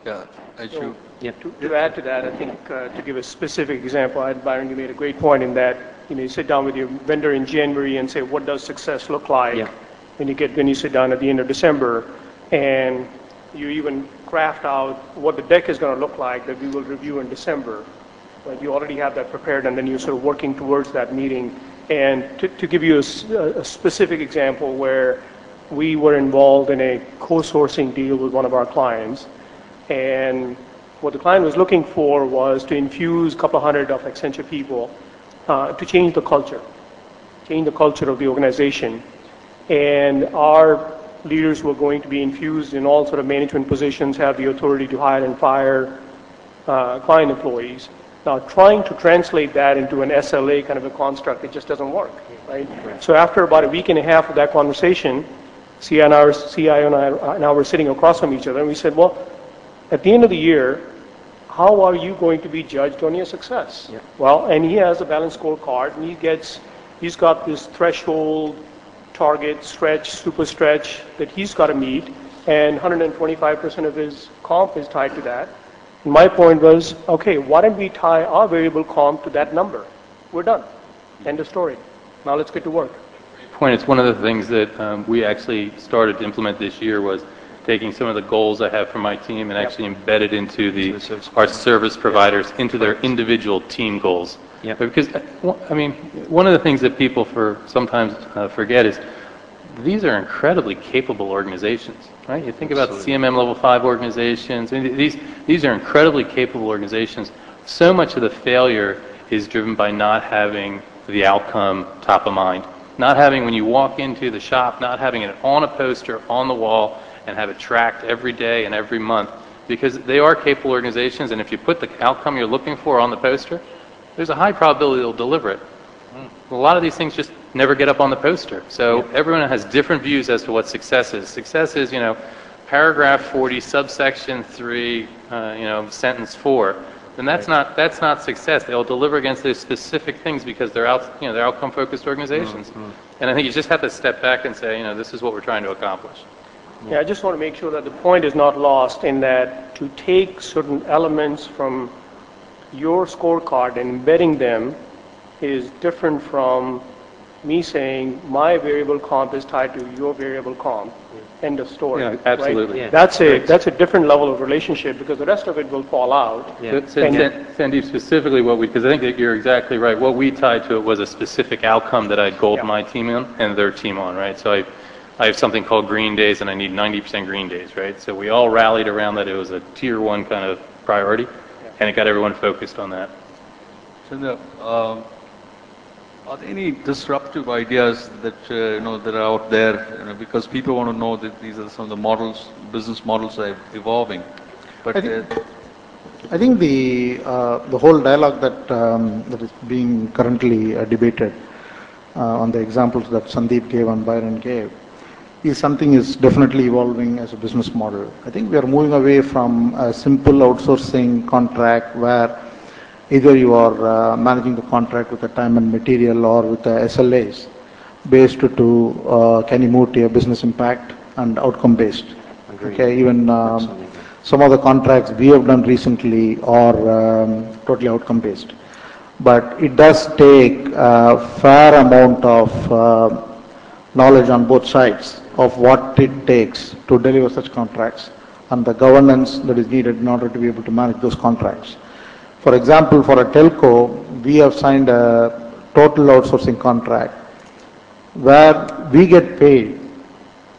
Yeah, as you. Yeah. To add to that, I think to give a specific example, Byron, you made a great point in that you sit down with your vendor in January and say, what does success look like? Yeah. When you sit down at the end of December, and you even craft out what the deck is going to look like that we will review in December. Right? You already have that prepared, and then you're sort of working towards that meeting. And to give you a specific example where we were involved in a co-sourcing deal with one of our clients, and what the client was looking for was to infuse a couple of hundred of Accenture people to change the culture of the organization. And our leaders were going to be infused in all sort of management positions, have the authority to hire and fire client employees. Now, trying to translate that into an SLA kind of a construct, it just doesn't work, right? So after about a week and a half of that conversation, CIO and I were sitting across from each other, and we said, well, at the end of the year, how are you going to be judged on your success? Yeah. Well, and he has a balanced scorecard, and he's got this threshold, target, stretch, super stretch that he's got to meet, and 125% of his comp is tied to that. And my point was, okay, why don't we tie our variable comp to that number? We're done. End of story. Now let's get to work. Point. It's one of the things that we actually started to implement this year was taking some of the goals I have for my team and actually embedded into our service providers into their individual team goals. Yep. Because, I mean, one of the things that people sometimes forget is these are incredibly capable organizations, right? You think about the CMM level 5 organizations, and these are incredibly capable organizations. So much of the failure is driven by not having the outcome top of mind. Not having, when you walk into the shop, not having it on a poster, on the wall, and have it tracked every day and every month, because they are capable organizations, and if you put the outcome you're looking for on the poster, there's a high probability they'll deliver it. A lot of these things just never get up on the poster. So everyone has different views as to what success is. Success is, paragraph 40, subsection 3, sentence 4. Then that's not success. They'll deliver against those specific things because they're they're outcome-focused organizations. And I think you just have to step back and say, this is what we're trying to accomplish. Yeah, I just want to make sure that the point is not lost in that to take certain elements from your scorecard and embedding them is different from me saying my variable comp is tied to your variable comp. End of story. Yeah, absolutely. Right? Yeah. That's a different level of relationship because the rest of it will fall out. Yeah. Sandeep, specifically because I think that you're exactly right. What we tied to it was a specific outcome that I goaled my team on and their team on, right? So I have something called green days, and I need 90% green days, right? So we all rallied around that. It was a tier 1 kind of priority, and it got everyone focused on that. So, are there any disruptive ideas that that are out there? Because people want to know that these are some of the models, business models are evolving. But I think the whole dialogue that is being currently debated on the examples that Sandeep gave and Byron gave is something is definitely evolving as a business model. I think we are moving away from a simple outsourcing contract where either you are managing the contract with a time and material or with the SLAs based to can you move to a business impact and outcome based. Agreed. Okay, even some of the contracts we have done recently are totally outcome based. But it does take a fair amount of knowledge on both sides of what it takes to deliver such contracts and the governance that is needed in order to be able to manage those contracts. For example, for a telco, we have signed a total outsourcing contract where we get paid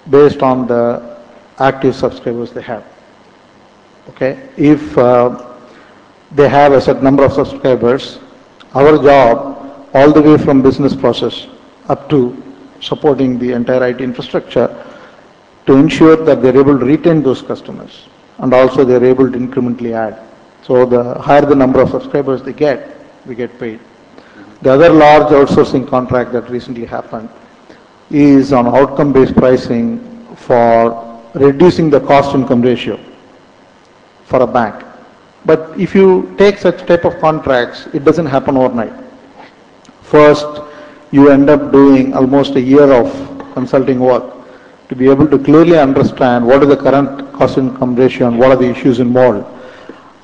based on the active subscribers they have. Okay, if they have a set number of subscribers, our job all the way from business process up to supporting the entire IT infrastructure to ensure that they're able to retain those customers and also they're able to incrementally add. So the higher the number of subscribers they get, we get paid. The other large outsourcing contract that recently happened is on outcome-based pricing for reducing the cost-income ratio for a bank. But if you take such type of contracts, it doesn't happen overnight. First, you end up doing almost a year of consulting work to be able to clearly understand what is the current cost income ratio and what are the issues involved,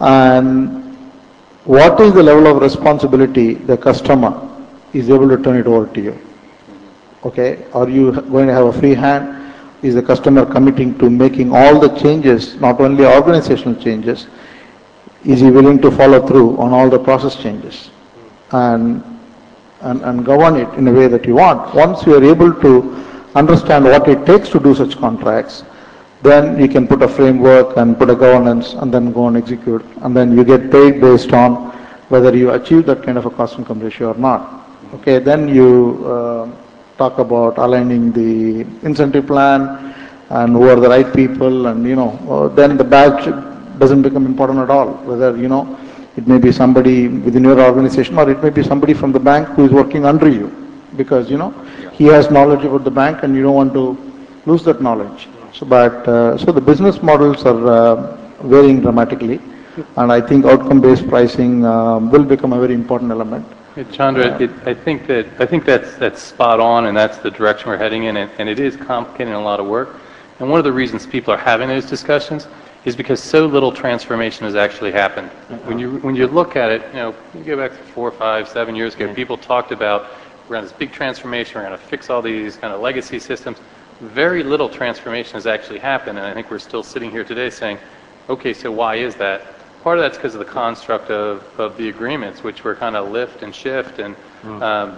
and what is the level of responsibility the customer is able to turn it over to you. Okay, are you going to have a free hand? Is the customer committing to making all the changes, not only organizational changes, is he willing to follow through on all the process changes and govern it in a way that you want? Once you are able to understand what it takes to do such contracts, then you can put a framework and put a governance and then go and execute, and then you get paid based on whether you achieve that kind of a cost income ratio or not. Okay, then you talk about aligning the incentive plan and who are the right people, and then the badge doesn't become important at all, whether it may be somebody within your organization or it may be somebody from the bank who is working under you, because he has knowledge about the bank and you don't want to lose that knowledge. So the business models are varying dramatically, and I think outcome-based pricing will become a very important element. Chandra, I think that's spot on, and that's the direction we're heading in, and it is complicated and a lot of work. And one of the reasons people are having those discussions is because so little transformation has actually happened. When you look at it, you go back to 4, 5, 7 years ago, people talked about we're on this big transformation, we're going to fix all these kind of legacy systems. Very little transformation has actually happened, and I think we're still sitting here today saying, okay, so why is that? Part of that's because of the construct of the agreements, which were kind of lift and shift and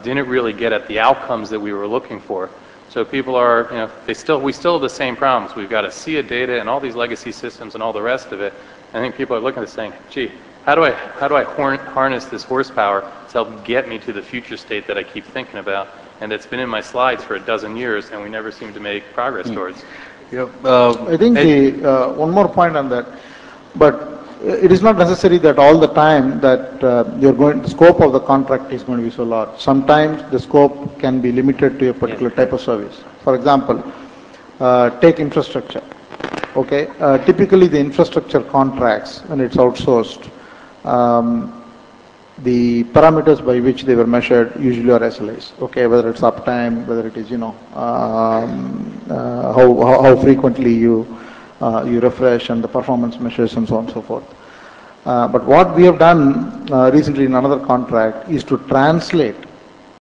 didn't really get at the outcomes that we were looking for. So people are, we still have the same problems. We've got a sea of data and all these legacy systems and all the rest of it. I think people are looking at it saying, gee, how do I harness this horsepower to help get me to the future state that I keep thinking about, and that's been in my slides for a dozen years, and we never seem to make progress towards. I think one more point on that, but it is not necessary that all the time that the scope of the contract is going to be so large. Sometimes the scope can be limited to a particular type of service. For example, take infrastructure. Okay, typically the infrastructure contracts, when it's outsourced, the parameters by which they were measured usually are SLAs. Okay, whether it's uptime, whether it is how frequently you refresh, and the performance measures and so on and so forth. But what we have done recently in another contract is to translate